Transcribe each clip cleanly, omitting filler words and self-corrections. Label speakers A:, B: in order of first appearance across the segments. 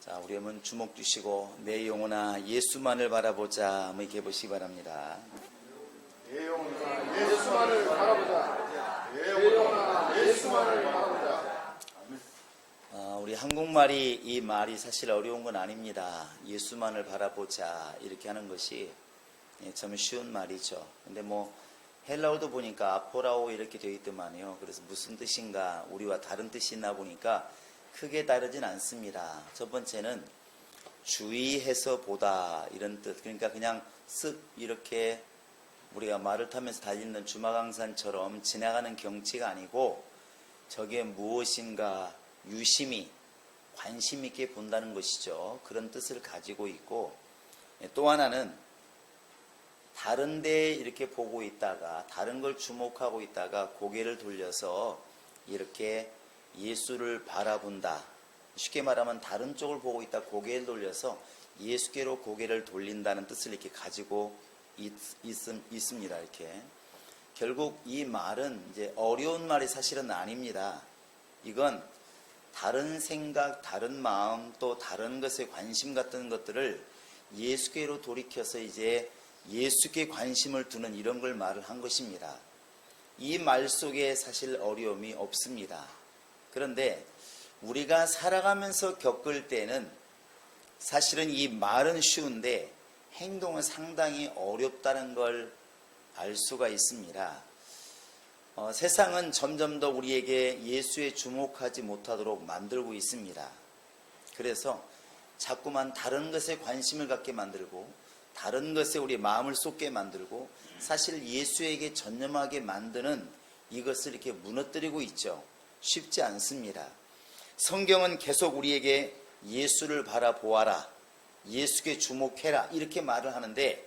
A: 자, 우리 한번 주목 주시고 내 영혼아 예수만을 바라보자 한번 이렇게 보시기 바랍니다.
B: 내 영혼아 예수만을 바라보자. 내 영혼아 예수만을 바라보자.
A: 우리 한국말이 이 말이 사실 어려운 건 아닙니다. 예수만을 바라보자 이렇게 하는 것이 참 쉬운 말이죠. 근데 뭐 헬라어도 보니까 아포라오 이렇게 되어 있더만요. 그래서 무슨 뜻인가 우리와 다른 뜻이 있나 보니까 크게 다르진 않습니다. 첫 번째는 주의해서 보다 이런 뜻. 그러니까 그냥 쓱 이렇게 우리가 말을 타면서 달리는 주마강산처럼 지나가는 경치가 아니고 저게 무엇인가 유심히 관심 있게 본다는 것이죠. 그런 뜻을 가지고 있고, 또 하나는 다른 데 이렇게 보고 있다가 다른 걸 주목하고 있다가 고개를 돌려서 이렇게 예수를 바라본다. 쉽게 말하면 다른 쪽을 보고 있다 고개를 돌려서 예수께로 고개를 돌린다는 뜻을 이렇게 가지고 있습니다. 이렇게 결국 이 말은 이제 어려운 말이 사실은 아닙니다. 이건 다른 생각, 다른 마음, 또 다른 것에 관심 같은 것들을 예수께로 돌이켜서 이제 예수께 관심을 두는 이런 걸 말을 한 것입니다. 이 말 속에 사실 어려움이 없습니다. 그런데 우리가 살아가면서 겪을 때는 사실은 이 말은 쉬운데 행동은 상당히 어렵다는 걸 알 수가 있습니다. 세상은 점점 더 우리에게 예수에 주목하지 못하도록 만들고 있습니다. 그래서 자꾸만 다른 것에 관심을 갖게 만들고 다른 것에 우리 마음을 쏟게 만들고 사실 예수에게 전념하게 만드는 이것을 이렇게 무너뜨리고 있죠. 쉽지 않습니다. 성경은 계속 우리에게 예수를 바라보아라, 예수께 주목해라 이렇게 말을 하는데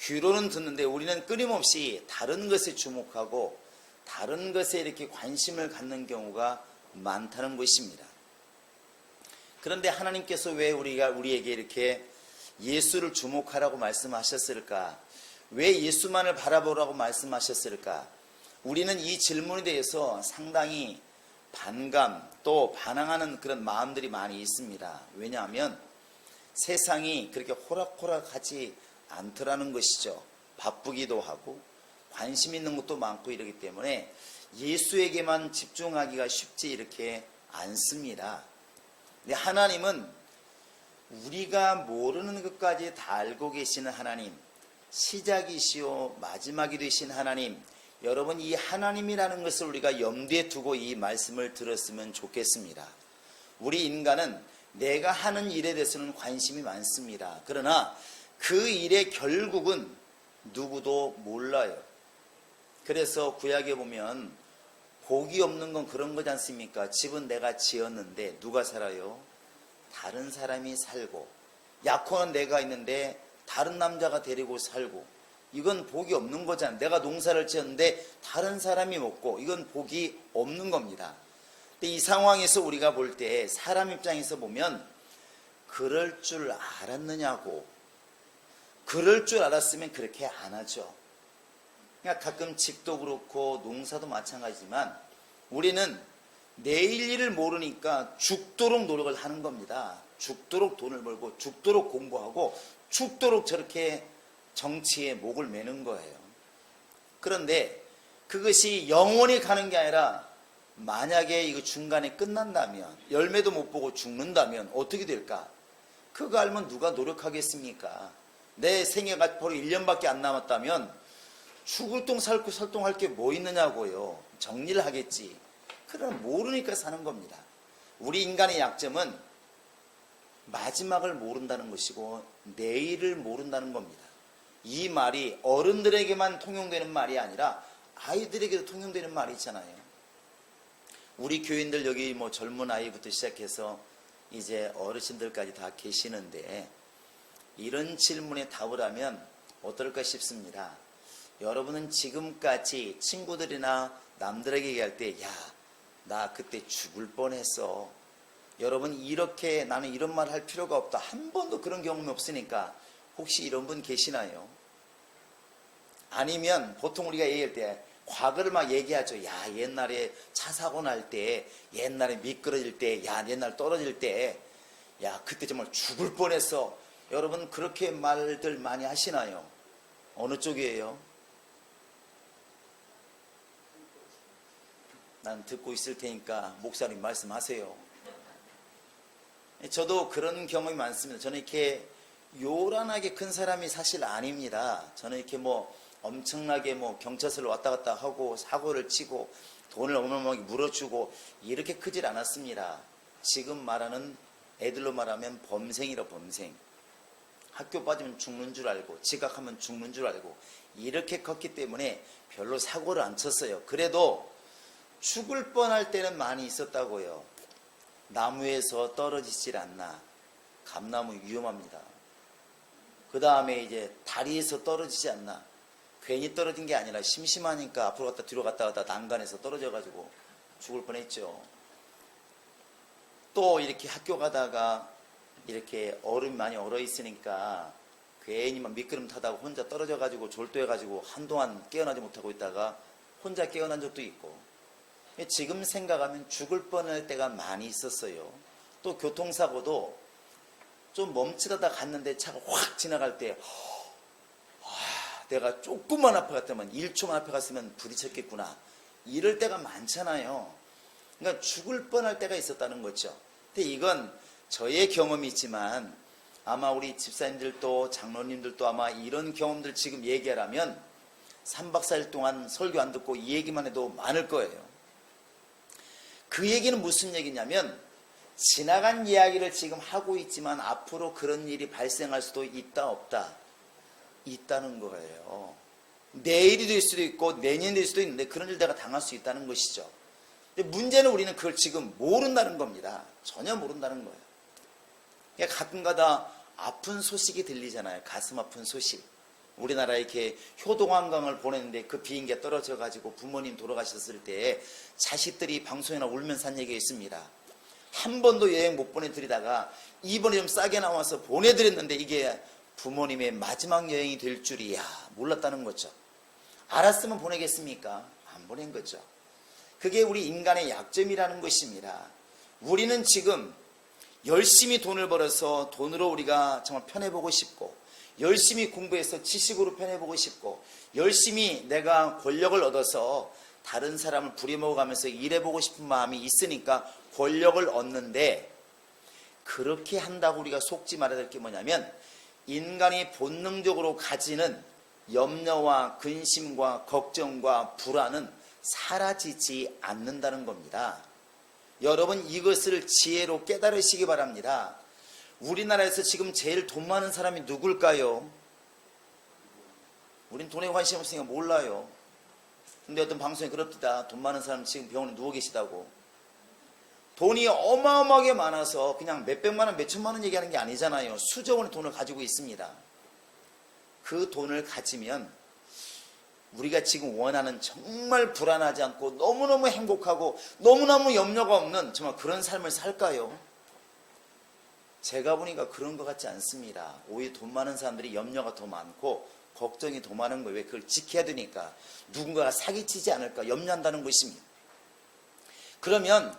A: 귀로는 듣는데 우리는 끊임없이 다른 것에 주목하고 다른 것에 이렇게 관심을 갖는 경우가 많다는 것입니다. 그런데 하나님께서 왜 우리에게 이렇게 예수를 주목하라고 말씀하셨을까? 왜 예수만을 바라보라고 말씀하셨을까? 우리는 이 질문에 대해서 상당히 반감 또 반항하는 그런 마음들이 많이 있습니다. 왜냐하면 세상이 그렇게 호락호락하지 않더라는 것이죠. 바쁘기도 하고 관심 있는 것도 많고 이러기 때문에 예수에게만 집중하기가 쉽지 이렇게 않습니다. 근데 하나님은 우리가 모르는 것까지 다 알고 계시는 하나님, 시작이시오 마지막이 되신 하나님, 여러분 이 하나님이라는 것을 우리가 염두에 두고 이 말씀을 들었으면 좋겠습니다. 우리 인간은 내가 하는 일에 대해서는 관심이 많습니다. 그러나 그 일의 결국은 누구도 몰라요. 그래서 구약에 보면 복이 없는 건 그런 거지 않습니까? 집은 내가 지었는데 누가 살아요? 다른 사람이 살고, 약혼은 내가 있는데 다른 남자가 데리고 살고, 이건 복이 없는 거잖아요. 내가 농사를 지었는데 다른 사람이 먹고, 이건 복이 없는 겁니다. 근데 이 상황에서 우리가 볼 때 사람 입장에서 보면 그럴 줄 알았느냐고, 그럴 줄 알았으면 그렇게 안 하죠. 그러니까 가끔 집도 그렇고 농사도 마찬가지지만 우리는 내일 일을 모르니까 죽도록 노력을 하는 겁니다. 죽도록 돈을 벌고 죽도록 공부하고 죽도록 저렇게 정치에 목을 매는 거예요. 그런데 그것이 영원히 가는 게 아니라 만약에 이거 중간에 끝난다면, 열매도 못 보고 죽는다면 어떻게 될까? 그거 알면 누가 노력하겠습니까? 내 생애가 바로 1년밖에 안 남았다면 죽을 똥 살고 살똥할 게 뭐 있느냐고요. 정리를 하겠지. 그러나 모르니까 사는 겁니다. 우리 인간의 약점은 마지막을 모른다는 것이고 내일을 모른다는 겁니다. 이 말이 어른들에게만 통용되는 말이 아니라 아이들에게도 통용되는 말이 있잖아요. 우리 교인들 여기 뭐 젊은 아이부터 시작해서 이제 어르신들까지 다 계시는데 이런 질문에 답을 하면 어떨까 싶습니다. 여러분은 지금까지 친구들이나 남들에게 얘기할 때 야, 나 그때 죽을 뻔했어. 여러분 이렇게 나는 이런 말 할 필요가 없다. 한 번도 그런 경험이 없으니까 혹시 이런 분 계시나요? 아니면 보통 우리가 얘기할 때 과거를 막 얘기하죠. 야, 옛날에 차 사고 날 때, 옛날에 미끄러질 때, 야, 옛날 떨어질 때 야, 그때 정말 죽을 뻔했어. 여러분 그렇게 말들 많이 하시나요? 어느 쪽이에요? 난 듣고 있을 테니까 목사님 말씀하세요. 저도 그런 경험이 많습니다. 저는 이렇게 요란하게 큰 사람이 사실 아닙니다. 저는 이렇게 뭐 엄청나게 뭐 경찰서를 왔다 갔다 하고 사고를 치고 돈을 어마어마하게 물어주고 이렇게 크질 않았습니다. 지금 말하는 애들로 말하면 범생이라 범생. 학교 빠지면 죽는 줄 알고 지각하면 죽는 줄 알고 이렇게 컸기 때문에 별로 사고를 안 쳤어요. 그래도 죽을 뻔할 때는 많이 있었다고요. 나무에서 떨어지질 않나. 감나무 위험합니다. 그 다음에 이제 다리에서 떨어지지 않나. 괜히 떨어진 게 아니라 심심하니까 앞으로 갔다 뒤로 갔다 갔다 난간에서 떨어져가지고 죽을 뻔했죠. 또 이렇게 학교 가다가 이렇게 얼음이 많이 얼어 있으니까 괜히 막 미끄럼 타다가 혼자 떨어져가지고 졸도해가지고 한동안 깨어나지 못하고 있다가 혼자 깨어난 적도 있고, 지금 생각하면 죽을 뻔할 때가 많이 있었어요. 또 교통사고도 좀 멈추다가 갔는데 차가 확 지나갈 때 내가 조금만 앞에 갔다면 1초만 앞에 갔으면 부딪혔겠구나 이럴 때가 많잖아요. 그러니까 죽을 뻔할 때가 있었다는 거죠. 근데 이건 저의 경험이지만 아마 우리 집사님들도 장로님들도 아마 이런 경험들 지금 얘기하라면 3박 4일 동안 설교 안 듣고 이 얘기만 해도 많을 거예요. 그 얘기는 무슨 얘기냐면 지나간 이야기를 지금 하고 있지만 앞으로 그런 일이 발생할 수도 있다 없다? 있다는 거예요. 내일이 될 수도 있고 내년이 될 수도 있는데 그런 일 내가 당할 수 있다는 것이죠. 근데 문제는 우리는 그걸 지금 모른다는 겁니다. 전혀 모른다는 거예요. 그러니까 가끔가다 아픈 소식이 들리잖아요. 가슴 아픈 소식. 우리나라에 이렇게 효동한강을 보냈는데 그 비행기가 떨어져 가지고 부모님 돌아가셨을 때 자식들이 방송에나 울면서 한 얘기가 있습니다. 한 번도 여행 못 보내드리다가 이번에 좀 싸게 나와서 보내드렸는데 이게 부모님의 마지막 여행이 될 줄이야 몰랐다는 거죠. 알았으면 보내겠습니까? 안 보낸 거죠. 그게 우리 인간의 약점이라는 것입니다. 우리는 지금 열심히 돈을 벌어서 돈으로 우리가 정말 편해보고 싶고, 열심히 공부해서 지식으로 편해보고 싶고, 열심히 내가 권력을 얻어서 다른 사람을 부려먹어가면서 일해보고 싶은 마음이 있으니까 권력을 얻는데, 그렇게 한다고 우리가 속지 말아야 될 게 뭐냐면 인간이 본능적으로 가지는 염려와 근심과 걱정과 불안은 사라지지 않는다는 겁니다. 여러분 이것을 지혜로 깨달으시기 바랍니다. 우리나라에서 지금 제일 돈 많은 사람이 누굴까요? 우린 돈에 관심 없으니까 몰라요. 근데 어떤 방송에 그렇다. 돈 많은 사람 지금 병원에 누워 계시다고. 돈이 어마어마하게 많아서 그냥 몇백만 원, 몇천만 원 얘기하는 게 아니잖아요. 수조 원의 돈을 가지고 있습니다. 그 돈을 가지면 우리가 지금 원하는 정말 불안하지 않고 너무너무 행복하고 너무너무 염려가 없는 정말 그런 삶을 살까요? 제가 보니까 그런 것 같지 않습니다. 오히려 돈 많은 사람들이 염려가 더 많고 걱정이 더 많은 거예요. 왜 그걸 지켜야 되니까. 누군가가 사기치지 않을까 염려한다는 것입니다. 그러면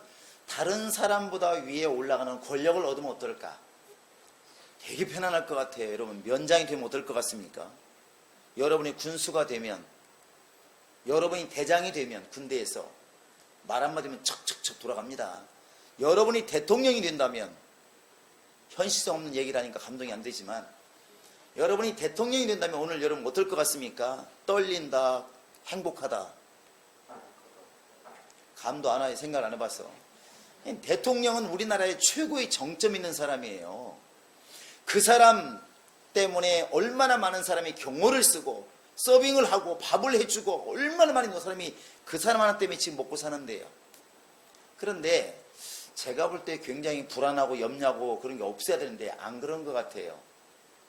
A: 다른 사람보다 위에 올라가는 권력을 얻으면 어떨까? 되게 편안할 것 같아요. 여러분 면장이 되면 어떨 것 같습니까? 여러분이 군수가 되면, 여러분이 대장이 되면 군대에서 말 한마디면 척척척 돌아갑니다. 여러분이 대통령이 된다면, 현실성 없는 얘기를 하니까 감동이 안 되지만, 여러분이 대통령이 된다면 오늘 여러분 어떨 것 같습니까? 떨린다, 행복하다. 감도 안 와요. 생각 안 해봤어. 대통령은 우리나라의 최고의 정점 있는 사람이에요. 그 사람 때문에 얼마나 많은 사람이 경호를 쓰고 서빙을 하고 밥을 해주고 얼마나 많은 사람이 그 사람 하나 때문에 지금 먹고 사는데요. 그런데 제가 볼 때 굉장히 불안하고 염려하고 그런 게 없어야 되는데 안 그런 것 같아요.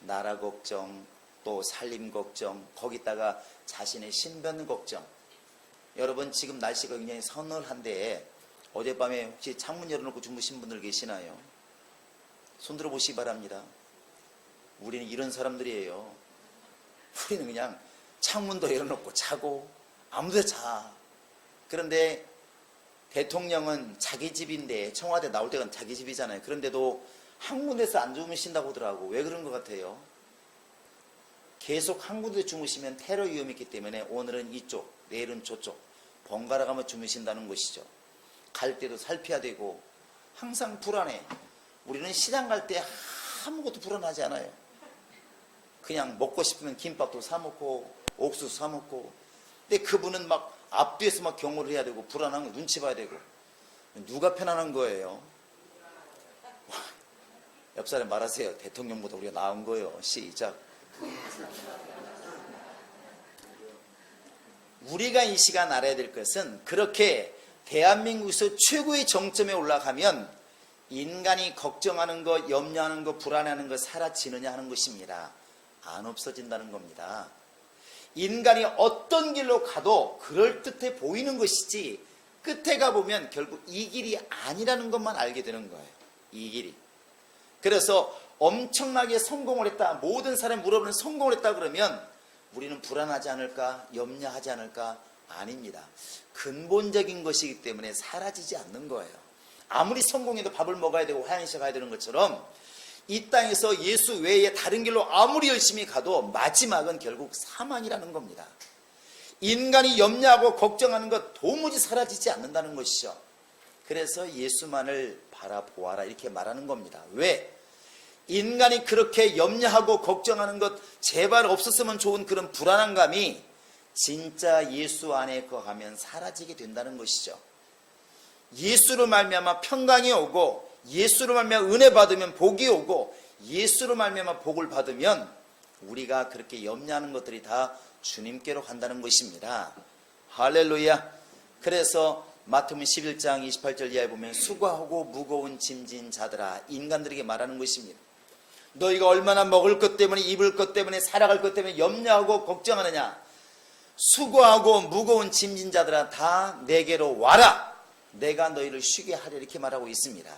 A: 나라 걱정, 또 살림 걱정, 거기다가 자신의 신변 걱정. 여러분 지금 날씨가 굉장히 서늘한데 어젯밤에 혹시 창문 열어놓고 주무신 분들 계시나요? 손 들어보시기 바랍니다. 우리는 이런 사람들이에요. 우리는 그냥 창문도 열어놓고 자고 아무데나 자. 그런데 대통령은 자기 집인데 청와대 나올 때가 자기 집이잖아요. 그런데도 한 군데서 안 주무신다고 하더라고. 왜 그런 것 같아요? 계속 한 군데 주무시면 테러 위험이 있기 때문에 오늘은 이쪽, 내일은 저쪽 번갈아 가며 주무신다는 것이죠. 갈 때도 살펴야 되고 항상 불안해. 우리는 시장 갈 때 아무것도 불안하지 않아요. 그냥 먹고 싶으면 김밥도 사 먹고 옥수수 사 먹고. 근데 그분은 막 앞뒤에서 막 경호를 해야 되고 불안한 거 눈치 봐야 되고. 누가 편안한 거예요? 옆 사람 말하세요. 대통령보다 우리가 나은 거예요. 시작. 우리가 이 시간 알아야 될 것은 그렇게 대한민국에서 최고의 정점에 올라가면 인간이 걱정하는 것, 염려하는 것, 불안해하는 것 사라지느냐 하는 것입니다. 안 없어진다는 겁니다. 인간이 어떤 길로 가도 그럴듯해 보이는 것이지 끝에 가보면 결국 이 길이 아니라는 것만 알게 되는 거예요. 이 길이. 그래서 엄청나게 성공을 했다. 모든 사람이 물어보는 성공을 했다 그러면 우리는 불안하지 않을까? 염려하지 않을까? 아닙니다. 근본적인 것이기 때문에 사라지지 않는 거예요. 아무리 성공해도 밥을 먹어야 되고 화장실 가야 되는 것처럼 이 땅에서 예수 외에 다른 길로 아무리 열심히 가도 마지막은 결국 사망이라는 겁니다. 인간이 염려하고 걱정하는 것 도무지 사라지지 않는다는 것이죠. 그래서 예수만을 바라보아라 이렇게 말하는 겁니다. 왜? 인간이 그렇게 염려하고 걱정하는 것 제발 없었으면 좋은 그런 불안한 감이 진짜 예수 안에 거하면 사라지게 된다는 것이죠. 예수로 말미암아 평강이 오고 예수로 말미암아 은혜 받으면 복이 오고 예수로 말미암아 복을 받으면 우리가 그렇게 염려하는 것들이 다 주님께로 간다는 것입니다. 할렐루야. 그래서 마태복음 11장 28절 이하에 보면 수고하고 무거운 짐진 자들아 인간들에게 말하는 것입니다. 너희가 얼마나 먹을 것 때문에 입을 것 때문에 살아갈 것 때문에 염려하고 걱정하느냐. 수고하고 무거운 짐진 자들아 다 내게로 와라. 내가 너희를 쉬게 하려 이렇게 말하고 있습니다.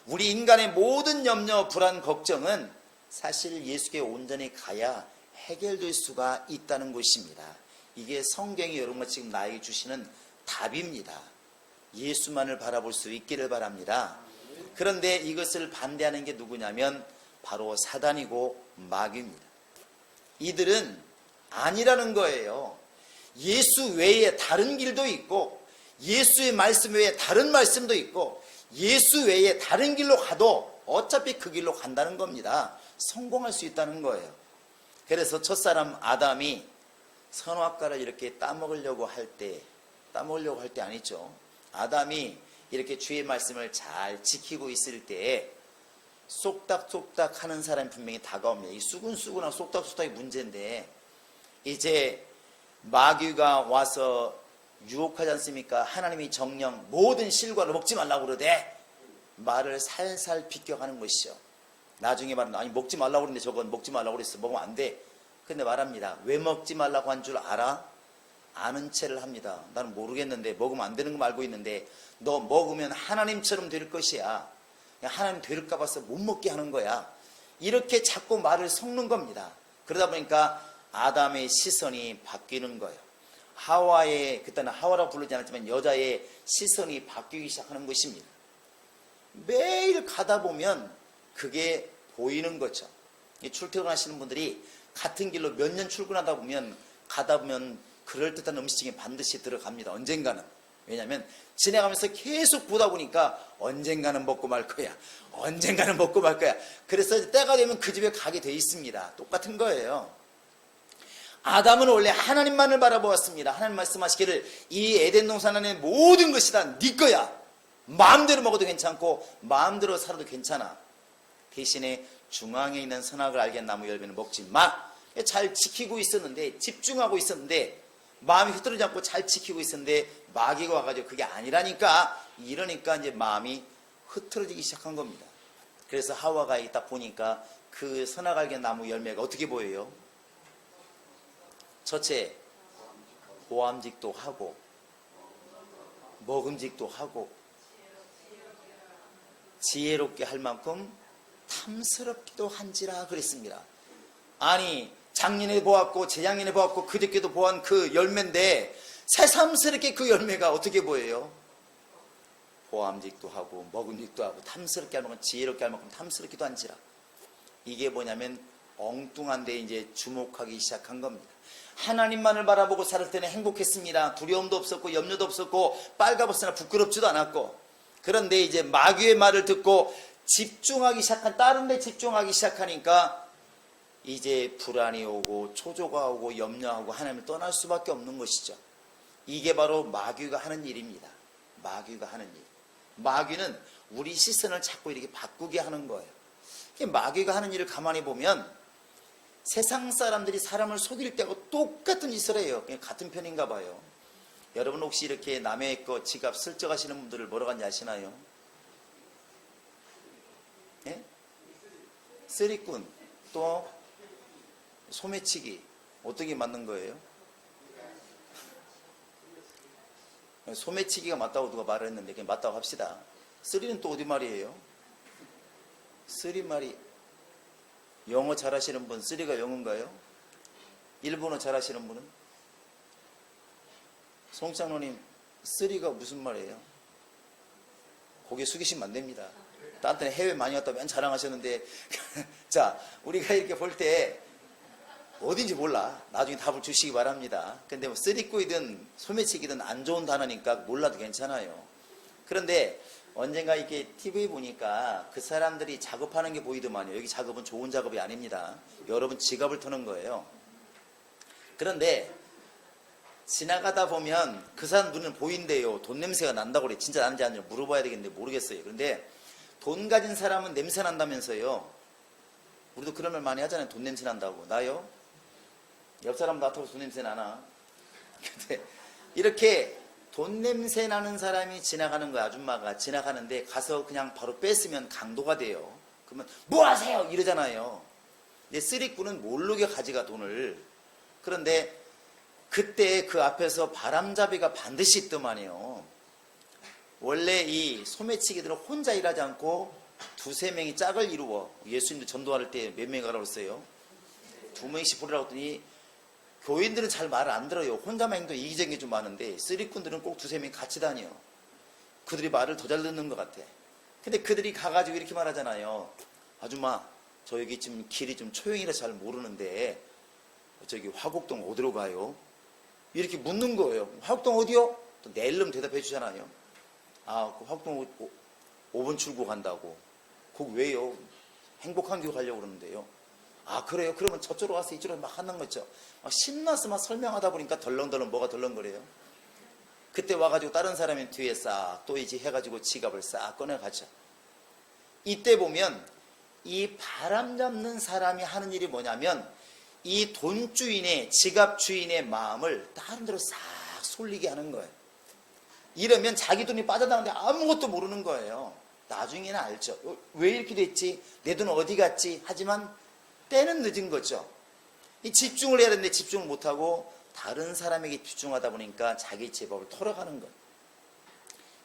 A: 우리 인간의 모든 염려, 불안, 걱정은 사실 예수께 온전히 가야 해결될 수가 있다는 것입니다. 이게 성경이 여러분과 지금 나에게 주시는 답입니다. 예수만을 바라볼 수 있기를 바랍니다. 그런데 이것을 반대하는 게 누구냐면 바로 사단이고 마귀입니다. 이들은 아니라는 거예요. 예수 외에 다른 길도 있고 예수의 말씀 외에 다른 말씀도 있고 예수 외에 다른 길로 가도 어차피 그 길로 간다는 겁니다. 성공할 수 있다는 거예요. 그래서 첫사람 아담이 선악과를 이렇게 따먹으려고 할 때 아니죠. 아담이 이렇게 주의 말씀을 잘 지키고 있을 때에 쏙닥쏙닥 하는 사람이 분명히 다가옵니다. 이 수근수근하고 쏙닥쏙닥이 문제인데 이제 마귀가 와서 유혹하지 않습니까? 하나님이 정령 모든 실과를 먹지 말라고 그러되 말을 살살 비껴가는 것이죠. 나중에 말은 아니 먹지 말라고 그랬는데 저건 먹지 말라고 그랬어. 먹으면 안 돼. 근데 말합니다. 왜 먹지 말라고 한 줄 알아? 아는 체를 합니다. 나는 모르겠는데 먹으면 안 되는 거 알고 있는데 너 먹으면 하나님처럼 될 것이야. 하나님 될까 봐서 못 먹게 하는 거야. 이렇게 자꾸 말을 섞는 겁니다. 그러다 보니까 아담의 시선이 바뀌는 거예요. 하와의, 그때는 하와라고 부르지 않았지만 여자의 시선이 바뀌기 시작하는 것입니다. 매일 가다 보면 그게 보이는 거죠. 출퇴근하시는 분들이 같은 길로 몇 년 출근하다 보면 가다 보면 그럴듯한 음식이 반드시 들어갑니다. 언젠가는. 왜냐하면 지나가면서 계속 보다 보니까 언젠가는 먹고 말 거야. 언젠가는 먹고 말 거야. 그래서 때가 되면 그 집에 가게 돼 있습니다. 똑같은 거예요. 아담은 원래 하나님만을 바라보았습니다. 하나님 말씀하시기를 이 에덴 동산 안에 모든 것이 다 네 거야. 마음대로 먹어도 괜찮고 마음대로 살아도 괜찮아. 대신에 중앙에 있는 선악을 알게 한 나무 열매는 먹지 마. 잘 지키고 있었는데 집중하고 있었는데 마음이 흐트러지지 않고 잘 지키고 있었는데 마귀가 와가지고 그게 아니라니까 이러니까 이제 마음이 흐트러지기 시작한 겁니다. 그래서 하와가 딱 보니까 그 선악 알게 나무 열매가 어떻게 보여요? 첫째, 보암직도 하고 먹음직도 하고 지혜롭게 할 만큼 탐스럽기도 한지라 그랬습니다. 아니 작년에 보았고 재작년에 보았고 그저께도 보았던 그 열매인데 새삼스럽게 그 열매가 어떻게 보여요? 보암직도 하고 먹음직도 하고 탐스럽게 할 만큼 지혜롭게 할 만큼 탐스럽기도 한지라. 이게 뭐냐면 엉뚱한 데 이제 주목하기 시작한 겁니다. 하나님만을 바라보고 살 때는 행복했습니다. 두려움도 없었고 염려도 없었고 빨가벗으나 부끄럽지도 않았고, 그런데 이제 마귀의 말을 듣고 집중하기 시작한, 다른 데 집중하기 시작하니까 이제 불안이 오고 초조가 오고 염려하고 하나님을 떠날 수밖에 없는 것이죠. 이게 바로 마귀가 하는 일입니다. 마귀가 하는 일. 마귀는 우리 시선을 자꾸 이렇게 바꾸게 하는 거예요. 마귀가 하는 일을 가만히 보면 세상 사람들이 사람을 속일 때하고 똑같은 짓을 해요. 그냥 같은 편인가 봐요. 여러분 혹시 이렇게 남의 거 지갑 슬쩍 하시는 분들을 뭐라고 하는지 아시나요? 예? 쓰리꾼, 또 소매치기. 어떻게 맞는 거예요? 소매치기가 맞다고 누가 말을 했는데 그냥 맞다고 합시다. 쓰리는 또 어디 말이에요? 쓰리 말이, 영어 잘하시는 분, 쓰리가 영어인가요? 일본어 잘하시는 분은? 송장로님, 쓰리가 무슨 말이에요? 고개 숙이시면 안 됩니다. 딴 때는 해외 많이 갔다 맨 자랑하셨는데 자, 우리가 이렇게 볼 때 어딘지 몰라. 나중에 답을 주시기 바랍니다. 근데 뭐 쓰리꾸이든 소매치기든 안 좋은 단어니까 몰라도 괜찮아요. 그런데 언젠가 이렇게 TV 보니까 그 사람들이 작업하는 게 보이더만요. 여기 작업은 좋은 작업이 아닙니다. 여러분 지갑을 터는 거예요. 그런데 지나가다 보면 그 사람 눈은 보인대요. 돈 냄새가 난다고 그래. 진짜 나는지 아닌지 물어봐야 되겠는데 모르겠어요. 그런데 돈 가진 사람은 냄새 난다면서요. 우리도 그런 말 많이 하잖아요. 돈 냄새 난다고. 나요? 옆 사람 나타나서 돈 냄새 나나? 근데 이렇게 돈 냄새 나는 사람이 지나가는 거야. 아줌마가 지나가는데 가서 그냥 바로 뺐으면 강도가 돼요. 그러면 뭐 하세요? 이러잖아요. 근데 쓰리꾼은 모르게 가져가 돈을. 그런데 그때 그 앞에서 바람잡이가 반드시 있더만요. 원래 이 소매치기들은 혼자 일하지 않고 두세 명이 짝을 이루어. 예수님도 전도할 때 몇 명이 가라고 했어요? 2명씩 부르라고 했더니 교인들은 잘 말을 안 들어요. 혼자만 행동 이기적인 게 좀 많은데 쓰리꾼들은 꼭 두세 명이 같이 다녀. 그들이 말을 더 잘 듣는 것 같아. 근데 그들이 가가지고 이렇게 말하잖아요. 아줌마, 저 여기 지금 길이 좀 초행이라 잘 모르는데 저기 화곡동 어디로 가요? 이렇게 묻는 거예요. 화곡동 어디요? 또 낼름 대답해 주잖아요. 아, 그 화곡동 5번 출구 간다고. 거기 왜요? 행복한 교회 가려고 그러는데요. 아, 그래요? 그러면 저쪽으로 와서 이쪽으로 막 하는 거죠. 막 신나서 막 설명하다 보니까 덜렁덜렁 뭐가 덜렁거려요? 그때 와가지고 다른 사람이 뒤에 싹 또 이제 해가지고 지갑을 싹 꺼내가죠. 이때 보면 이 바람 잡는 사람이 하는 일이 뭐냐면 이 돈주인의, 지갑 주인의 마음을 다른 데로 싹 쏠리게 하는 거예요. 이러면 자기 돈이 빠져나가는데 아무것도 모르는 거예요. 나중에는 알죠. 왜 이렇게 됐지? 내 돈 어디 갔지? 하지만 때는 늦은 거죠. 이 집중을 해야 되는데 집중을 못하고 다른 사람에게 집중하다 보니까 자기 제법을 털어가는 거예요.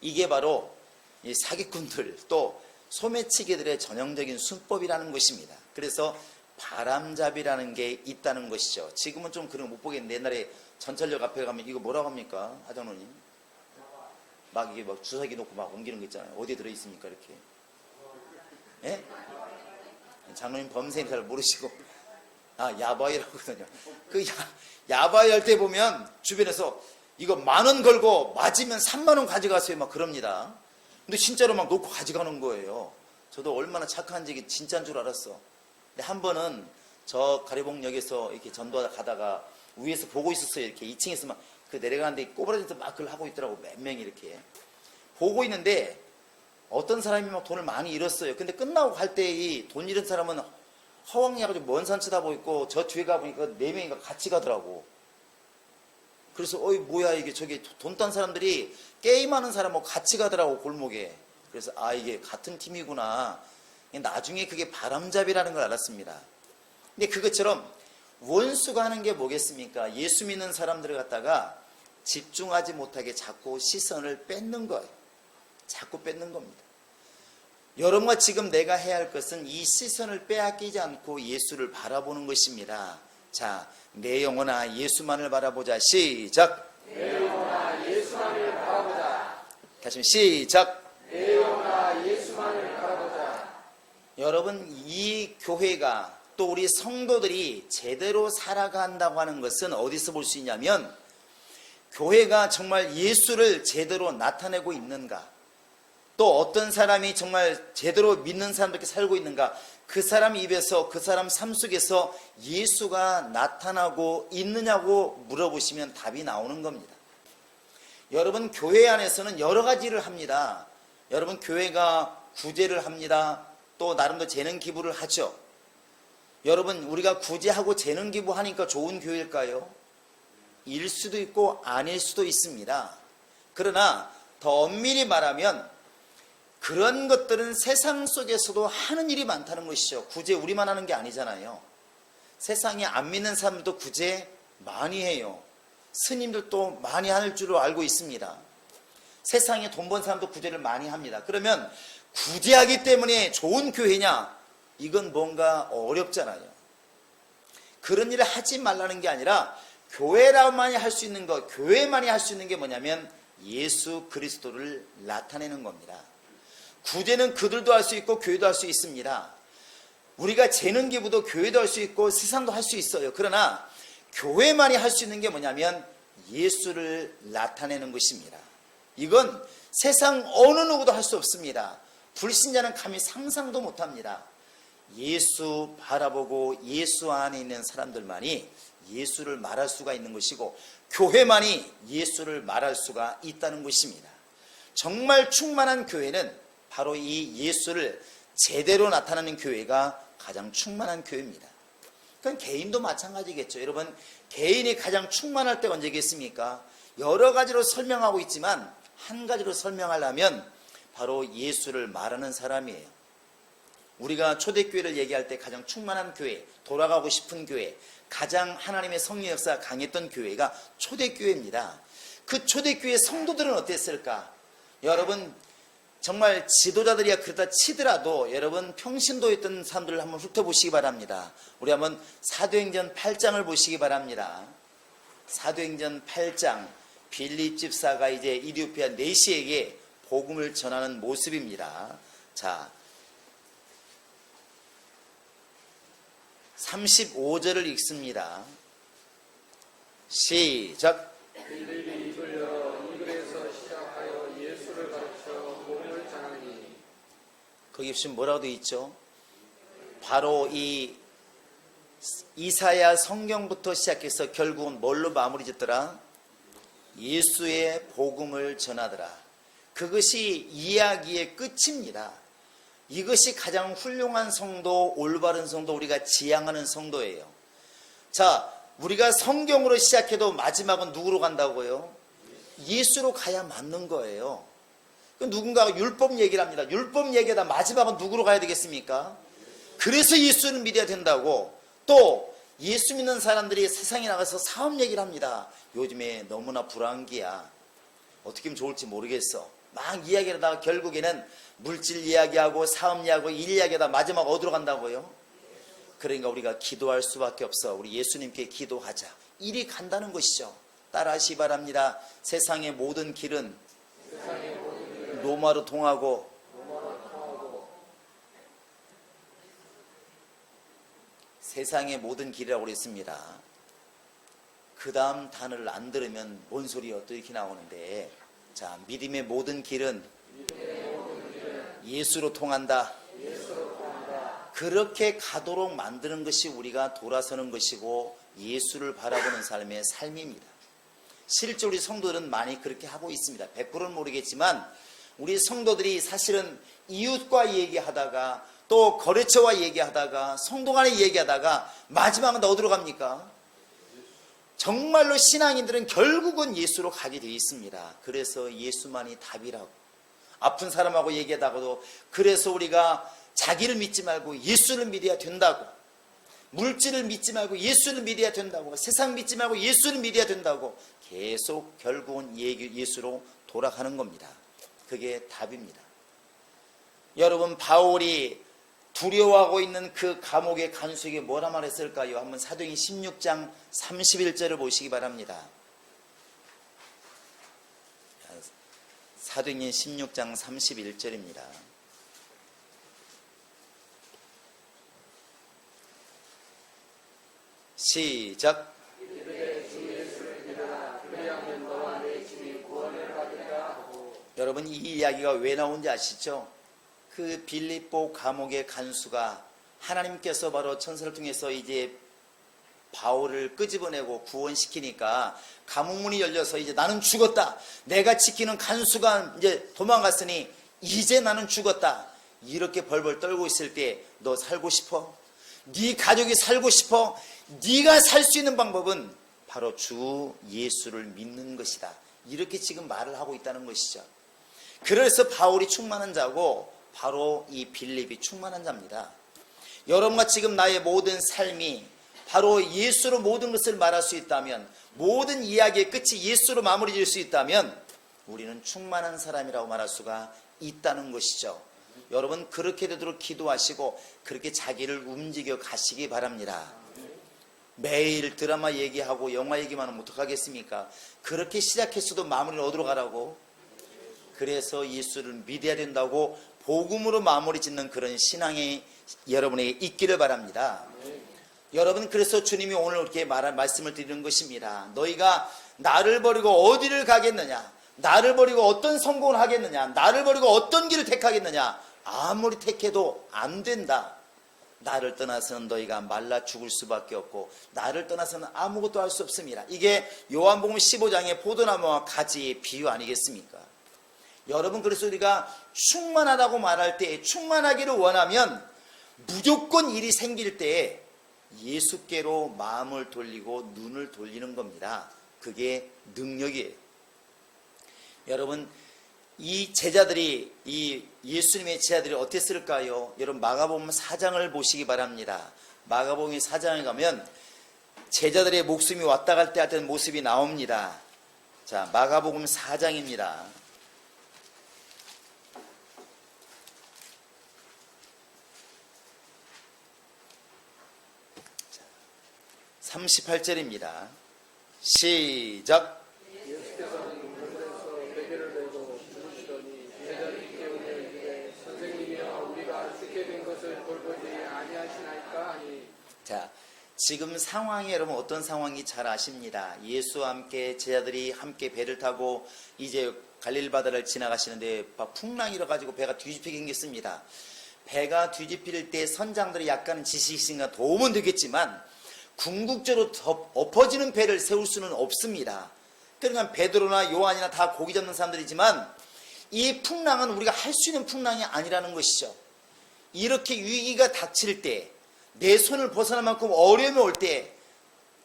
A: 이게 바로 이 사기꾼들 또 소매치기들의 전형적인 순법이라는 것입니다. 그래서 바람잡이라는 게 있다는 것이죠. 지금은 좀 그런 거 못 보겠는데 옛날에 전철역 앞에 가면 이거 뭐라고 합니까? 하장로님? 막 이게 막 주사기 놓고 막 옮기는 거 있잖아요. 어디에 들어있습니까? 이렇게. 예? 장로님 범생이 잘 모르시고. 아, 야바이라고 하거든요. 그 야바이 할 때 보면 주변에서 이거 10,000원 걸고 맞으면 30,000원 가져가세요. 막 그럽니다. 근데 진짜로 막 놓고 가져가는 거예요. 저도 얼마나 착한지 이게 진짜인 줄 알았어. 근데 한 번은 저 가리봉역에서 이렇게 전도하다 가다가 위에서 보고 있었어요. 이렇게 2층에서 막 그 내려가는데 꼬부라져서 막 그걸 하고 있더라고. 몇 명이 이렇게. 보고 있는데 어떤 사람이 막 돈을 많이 잃었어요. 근데 끝나고 갈 때 이 돈 잃은 사람은 허황해가지고 먼 산 쳐다보고 있고 저 뒤에 가보니까 4명이가 같이 가더라고. 그래서 어이 뭐야 이게 저기 돈 딴 사람들이 게임하는 사람하고 같이 가더라고 골목에. 그래서 아 이게 같은 팀이구나. 나중에 그게 바람잡이라는 걸 알았습니다. 근데 그것처럼 원수가 하는 게 뭐겠습니까? 예수 믿는 사람들을 갖다가 집중하지 못하게 자꾸 시선을 뺏는 거예요. 자꾸 뺏는 겁니다. 여러분과 지금 내가 해야 할 것은 이 시선을 빼앗기지 않고 예수를 바라보는 것입니다. 자, 내 영혼아 예수만을 바라보자. 시작.
B: 내 영혼아 예수만을 바라보자.
A: 다시 시작. 여러분, 이 교회가 또 우리 성도들이 제대로 살아간다고 하는 것은 어디서 볼 수 있냐면, 교회가 정말 예수를 제대로 나타내고 있는가, 또 어떤 사람이 정말 제대로 믿는 사람들께 살고 있는가, 그 사람 입에서, 그 사람 삶 속에서 예수가 나타나고 있느냐고 물어보시면 답이 나오는 겁니다. 여러분, 교회 안에서는 여러 가지를 합니다. 여러분, 교회가 구제를 합니다. 또 나름대로 재능 기부를 하죠. 여러분, 우리가 구제하고 재능 기부하니까 좋은 교회일까요? 일 수도 있고 아닐 수도 있습니다. 그러나 더 엄밀히 말하면 그런 것들은 세상 속에서도 하는 일이 많다는 것이죠. 구제 우리만 하는 게 아니잖아요. 세상에 안 믿는 사람들도 구제 많이 해요. 스님들도 많이 할 줄로 알고 있습니다. 세상에 돈 번 사람도 구제를 많이 합니다. 그러면 구제하기 때문에 좋은 교회냐? 이건 뭔가 어렵잖아요. 그런 일을 하지 말라는 게 아니라 교회라만이 할 수 있는 것, 교회만이 할 수 있는 게 뭐냐면 예수 그리스도를 나타내는 겁니다. 구제는 그들도 할 수 있고 교회도 할 수 있습니다. 우리가 재능 기부도 교회도 할 수 있고 세상도 할 수 있어요. 그러나 교회만이 할 수 있는 게 뭐냐면 예수를 나타내는 것입니다. 이건 세상 어느 누구도 할 수 없습니다. 불신자는 감히 상상도 못합니다. 예수 바라보고 예수 안에 있는 사람들만이 예수를 말할 수가 있는 것이고, 교회만이 예수를 말할 수가 있다는 것입니다. 정말 충만한 교회는 바로 이 예수를 제대로 나타내는 교회가 가장 충만한 교회입니다. 그건 개인도 마찬가지겠죠. 여러분, 개인이 가장 충만할 때가 언제겠습니까? 여러 가지로 설명하고 있지만 한 가지로 설명하려면 바로 예수를 말하는 사람이에요. 우리가 초대교회를 얘기할 때 가장 충만한 교회, 돌아가고 싶은 교회, 가장 하나님의 성령 역사가 강했던 교회가 초대교회입니다. 그 초대교회 성도들은 어땠을까? 여러분, 정말 지도자들이야 그러다 치더라도 여러분 평신도였던 사람들을 한번 훑어보시기 바랍니다. 우리 한번 사도행전 8장을 보시기 바랍니다. 사도행전 8장, 빌립 집사가 이제 이디오피아 내시에게 복음을 전하는 모습입니다. 자, 35절을 읽습니다. 시작.
B: 빌립이 입을 열어 이글에서 시작하여 예수를 가르쳐 복음을 전하니.
A: 거기 지금 뭐라고 되어 있죠? 바로 이 이사야 성경부터 시작해서 결국은 뭘로 마무리 짓더라? 예수의 복음을 전하더라. 그것이 이야기의 끝입니다. 이것이 가장 훌륭한 성도, 올바른 성도, 우리가 지향하는 성도예요. 자, 우리가 성경으로 시작해도 마지막은 누구로 간다고요? 예수로 가야 맞는 거예요. 누군가가 율법 얘기를 합니다. 율법 얘기하다 마지막은 누구로 가야 되겠습니까? 그래서 예수를 믿어야 된다고. 또 예수 믿는 사람들이 세상에 나가서 사업 얘기를 합니다. 요즘에 너무나 불황기야. 어떻게 하면 좋을지 모르겠어. 막 이야기를 하다가 결국에는 물질 이야기하고 사업 이야기하고 일 이야기하다 마지막 어디로 간다고요? 그러니까 우리가 기도할 수밖에 없어. 우리 예수님께 기도하자. 일이 간다는 것이죠. 따라하시 바랍니다. 세상의 모든 길은 로마로 통하고 세상의 모든 길이라고 그랬습니다. 그 다음 단어를 안 들으면 뭔 소리야 또 이렇게 나오는데, 자, 믿음의 모든 길은 예수로 통한다. 그렇게 가도록 만드는 것이 우리가 돌아서는 것이고 예수를 바라보는 삶의 삶입니다. 실제 우리 성도들은 많이 그렇게 하고 있습니다. 100%는 모르겠지만 우리 성도들이 사실은 이웃과 얘기하다가 또 거래처와 얘기하다가 성도 간에 얘기하다가 마지막은 어디로 갑니까? 정말로 신앙인들은 결국은 예수로 가게 되어 있습니다. 그래서 예수만이 답이라고. 아픈 사람하고 얘기하다가도 그래서 우리가 자기를 믿지 말고 예수를 믿어야 된다고, 물질을 믿지 말고 예수를 믿어야 된다고, 세상 믿지 말고 예수를 믿어야 된다고 계속 결국은 예수로 돌아가는 겁니다. 그게 답입니다. 여러분, 바울이 두려워하고 있는 그 감옥의 간수에게 뭐라 말했을까요? 한번 사도행전 16장 31절을 보시기 바랍니다. 사도행전 16장 31절입니다. 시작.
B: 이르되 주 예수를 믿으라. 그리하면 너와 내 집이 구원을 받으리라 하고.
A: 여러분, 이 이야기가 왜 나온지 아시죠? 그 빌립보 감옥의 간수가 하나님께서 바로 천사를 통해서 이제 바울을 끄집어내고 구원시키니까 감옥문이 열려서 이제 나는 죽었다. 내가 지키는 간수가 이제 도망갔으니 이제 나는 죽었다. 이렇게 벌벌 떨고 있을 때 너 살고 싶어? 네 가족이 살고 싶어? 네가 살 수 있는 방법은 바로 주 예수를 믿는 것이다. 이렇게 지금 말을 하고 있다는 것이죠. 그래서 바울이 충만한 자고 바로 이 빌립이 충만한 자입니다. 여러분과 지금 나의 모든 삶이 바로 예수로 모든 것을 말할 수 있다면, 모든 이야기의 끝이 예수로 마무리 지을 수 있다면 우리는 충만한 사람이라고 말할 수가 있다는 것이죠. 여러분, 그렇게 되도록 기도하시고 그렇게 자기를 움직여 가시기 바랍니다. 매일 드라마 얘기하고 영화 얘기만 하면 어떡하겠습니까? 그렇게 시작했어도 마무리를 어디로 가라고? 그래서 예수를 믿어야 된다고 복음으로 마무리 짓는 그런 신앙이 여러분에게 있기를 바랍니다. 여러분, 그래서 주님이 오늘 이렇게 말씀을 드리는 것입니다. 너희가 나를 버리고 어디를 가겠느냐? 나를 버리고 어떤 성공을 하겠느냐? 나를 버리고 어떤 길을 택하겠느냐? 아무리 택해도 안 된다. 나를 떠나서는 너희가 말라 죽을 수밖에 없고 나를 떠나서는 아무것도 할 수 없습니다. 이게 요한복음 15장의 포도나무와 가지의 비유 아니겠습니까? 여러분, 그래서 우리가 충만하다고 말할 때, 충만하기를 원하면 무조건 일이 생길 때 예수께로 마음을 돌리고 눈을 돌리는 겁니다. 그게 능력이에요. 여러분, 이 제자들이, 이 예수님의 제자들이 어땠을까요? 여러분, 마가복음 4장을 보시기 바랍니다. 마가복음 4장에 가면 제자들의 목숨이 왔다 갈 때 하던 모습이 나옵니다. 자, 마가복음 4장입니다. 38절입니다. 시작.
B: 예수께서는 물에서 베개를 내고 주무시더니 제자들이 깨우며 이르되 선생님이여 우리가 죽게 된 것을 돌보지 아니하시나이까 하니.
A: 자, 지금 상황이 여러분 어떤 상황인지 잘 아십니다. 예수와 함께 제자들이 함께 배를 타고 이제 갈릴리 바다를 지나가시는데 풍랑이 일어가지고 배가 뒤집히게 생겼습니다. 배가 뒤집힐 때 선장들이 약간은 지식이 있으니까 도움은 되겠지만 궁극적으로 엎어지는 배를 세울 수는 없습니다. 그러니까 베드로나 요한이나 다 고기 잡는 사람들이지만 이 풍랑은 우리가 할 수 있는 풍랑이 아니라는 것이죠. 이렇게 위기가 닥칠 때, 내 손을 벗어날 만큼 어려움이 올 때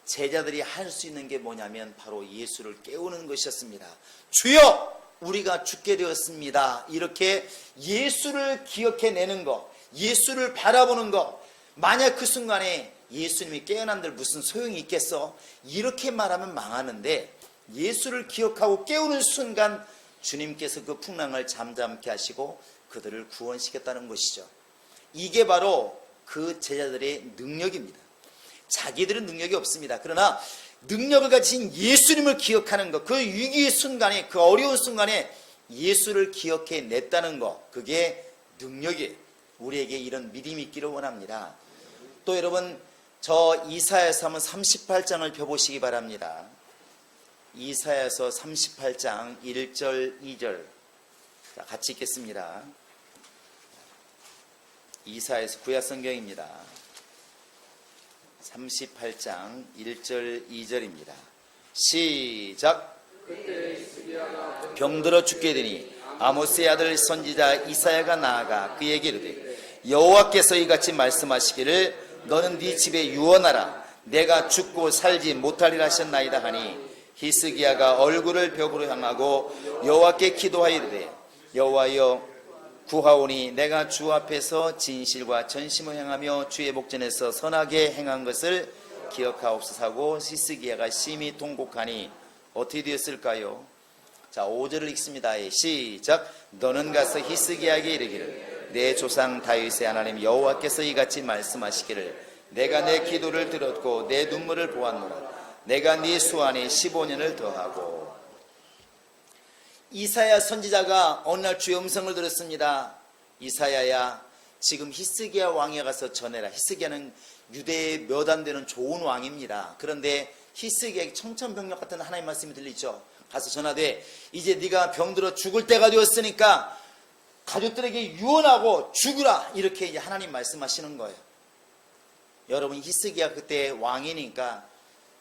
A: 제자들이 할 수 있는 게 뭐냐면 바로 예수를 깨우는 것이었습니다. 주여, 우리가 죽게 되었습니다. 이렇게 예수를 기억해내는 것, 예수를 바라보는 것. 만약 그 순간에 예수님이 깨어난들 무슨 소용이 있겠어? 이렇게 말하면 망하는데, 예수를 기억하고 깨우는 순간 주님께서 그 풍랑을 잠잠케 하시고 그들을 구원시켰다는 것이죠. 이게 바로 그 제자들의 능력입니다. 자기들은 능력이 없습니다. 그러나 능력을 가진 예수님을 기억하는 것, 그 위기의 순간에, 그 어려운 순간에 예수를 기억해 냈다는 것, 그게 능력이에요. 우리에게 이런 믿음이 있기를 원합니다. 또 여러분, 저 이사야서 한번 38장을 펴보시기 바랍니다. 이사야서 38장 1절 2절 자, 같이 읽겠습니다. 이사야서 구약성경입니다. 38장 1절 2절입니다. 시작. 병들어 죽게 되니 아모스의 아들 선지자 이사야가 나아가 그에게 이르되 여호와께서 이같이 말씀하시기를 너는 네 집에 유언하라. 내가 죽고 살지 못하리라 하셨나이다 하니 히스기야가 얼굴을 벽으로 향하고 여호와께 기도하이르되 여호와여 구하오니 내가 주 앞에서 진실과 전심을 행하며 주의 목전에서 선하게 행한 것을 기억하옵소서 하고 히스기야가 심히 통곡하니 어떻게 되었을까요? 자, 5절을 읽습니다. 시작. 너는 가서 히스기야에게 이르기를 내 조상 다윗의 하나님 여호와께서 이같이 말씀하시기를 내가 내 기도를 들었고 내 눈물을 보았노라. 내가 네 수완에 15년을 더하고. 이사야 선지자가 어느 날 주의 음성을 들었습니다. 이사야야, 지금 히스기야 왕에 가서 전해라. 히스기야는 유대의 몇 안 되는 좋은 왕입니다. 그런데 히스기야에게 청천벽력 같은 하나님 말씀이 들리죠. 가서 전하되 이제 네가 병들어 죽을 때가 되었으니까 가족들에게 유언하고 죽으라. 이렇게 이제 하나님 말씀하시는 거예요. 여러분, 히스기야 그때 왕이니까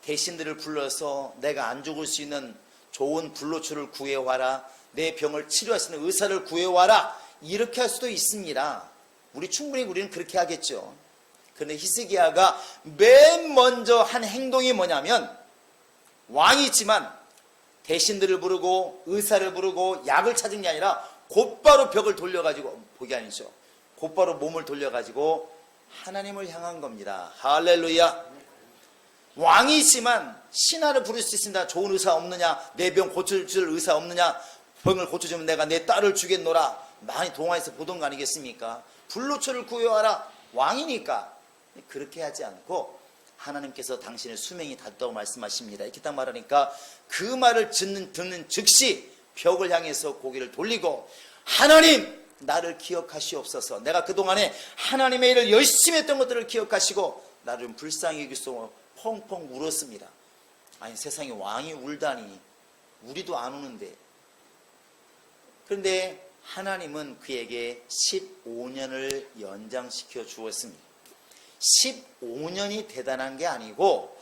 A: 대신들을 불러서 내가 안 죽을 수 있는 좋은 불로초를 구해와라. 내 병을 치료할 수 있는 의사를 구해와라. 이렇게 할 수도 있습니다. 우리는 그렇게 하겠죠. 그런데 히스기야가 맨 먼저 한 행동이 뭐냐면, 왕이지만 대신들을 부르고 의사를 부르고 약을 찾은 게 아니라 곧바로 벽을 돌려가지고, 복이 아니죠, 곧바로 몸을 돌려가지고 하나님을 향한 겁니다. 할렐루야. 왕이지만 신하를 부를 수 있습니다. 좋은 의사 없느냐, 내 병 고쳐줄 의사 없느냐, 병을 고쳐주면 내가 내 딸을 주겠노라. 많이 동화에서 보던 거 아니겠습니까? 불로초를 구해와라. 왕이니까. 그렇게 하지 않고 하나님께서 당신의 수명이 닿았다고 말씀하십니다. 이렇게 딱 말하니까 그 말을 듣는 즉시 벽을 향해서 고개를 돌리고, 하나님 나를 기억하시옵소서. 내가 그동안에 하나님의 일을 열심히 했던 것들을 기억하시고 나를 좀 불쌍히 여기소. 펑펑 울었습니다. 아니, 세상에 왕이 울다니. 우리도 안 우는데. 그런데 하나님은 그에게 15년을 연장시켜 주었습니다. 15년이 대단한 게 아니고,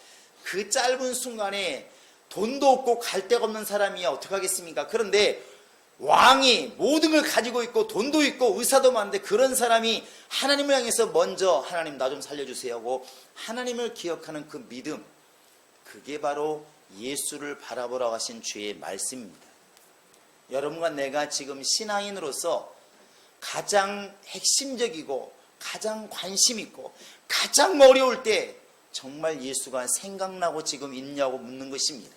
A: 그 짧은 순간에 돈도 없고 갈 데가 없는 사람이야 어떻게 하겠습니까? 그런데 왕이 모든 걸 가지고 있고 돈도 있고 의사도 많은데, 그런 사람이 하나님을 향해서 먼저 하나님 나 좀 살려주세요 하고 하나님을 기억하는 그 믿음, 그게 바로 예수를 바라보라고 하신 주의 말씀입니다. 여러분과 내가 지금 신앙인으로서 가장 핵심적이고 가장 관심 있고 가장 어려울 때 정말 예수가 생각나고 지금 있냐고 묻는 것입니다.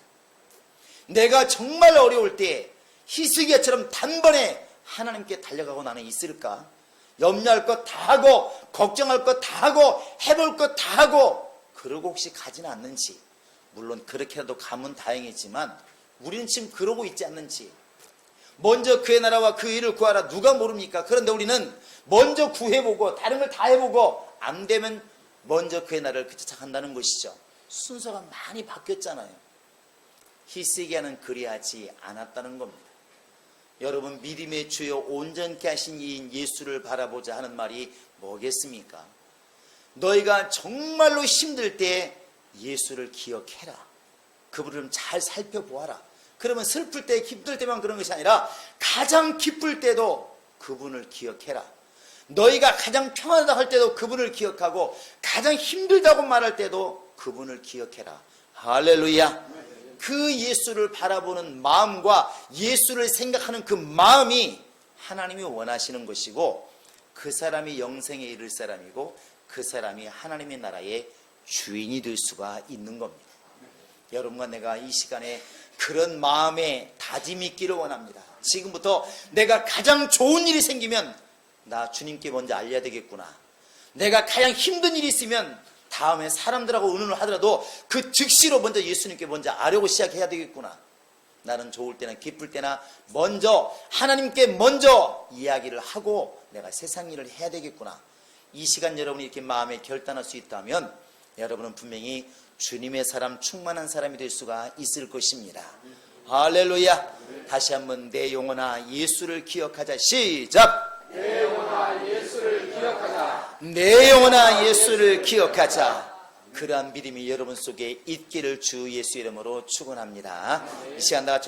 A: 내가 정말 어려울 때 히스기야처럼 단번에 하나님께 달려가고 나는 있을까? 염려할 것 다 하고 걱정할 것 다 하고 해볼 것 다 하고 그러고 혹시 가지는 않는지, 물론 그렇게라도 가면 다행이지만 우리는 지금 그러고 있지 않는지. 먼저 그의 나라와 그 일을 구하라. 누가 모릅니까? 그런데 우리는 먼저 구해보고 다른 걸 다 해보고 안 되면 먼저 그의 나라를 그쳐한다는 것이죠. 순서가 많이 바뀌었잖아요. 히스기야는 그리하지 않았다는 겁니다. 여러분, 믿음의 주요 온전케 하신 이인 예수를 바라보자 하는 말이 뭐겠습니까? 너희가 정말로 힘들 때 예수를 기억해라. 그분을 잘 살펴보아라. 그러면 슬플 때, 기쁠 때만 그런 것이 아니라 가장 기쁠 때도 그분을 기억해라. 너희가 가장 평안하다 할 때도 그분을 기억하고 가장 힘들다고 말할 때도 그분을 기억해라. 할렐루야. 그 예수를 바라보는 마음과 예수를 생각하는 그 마음이 하나님이 원하시는 것이고, 그 사람이 영생에 이를 사람이고 그 사람이 하나님의 나라의 주인이 될 수가 있는 겁니다. 여러분과 내가 이 시간에 그런 마음에 다짐이 있기를 원합니다. 지금부터 내가 가장 좋은 일이 생기면 나 주님께 먼저 알려야 되겠구나. 내가 가장 힘든 일이 있으면 다음에 사람들하고 의논을 하더라도 그 즉시로 먼저 예수님께 먼저 아려고 시작해야 되겠구나. 나는 좋을 때나 기쁠 때나 먼저 하나님께 먼저 이야기를 하고 내가 세상 일을 해야 되겠구나. 이 시간 여러분이 이렇게 마음에 결단할 수 있다면 여러분은 분명히 주님의 사람, 충만한 사람이 될 수가 있을 것입니다. 할렐루야. 다시 한번 내 영혼아 예수를 기억하자. 시작.
B: 내 영혼아 예수를 기억하자.
A: 내 영혼아 예수를 기억하자. 그러한 믿음이 여러분 속에 있기를 주 예수 이름으로 축원합니다. 이 시간 다 같이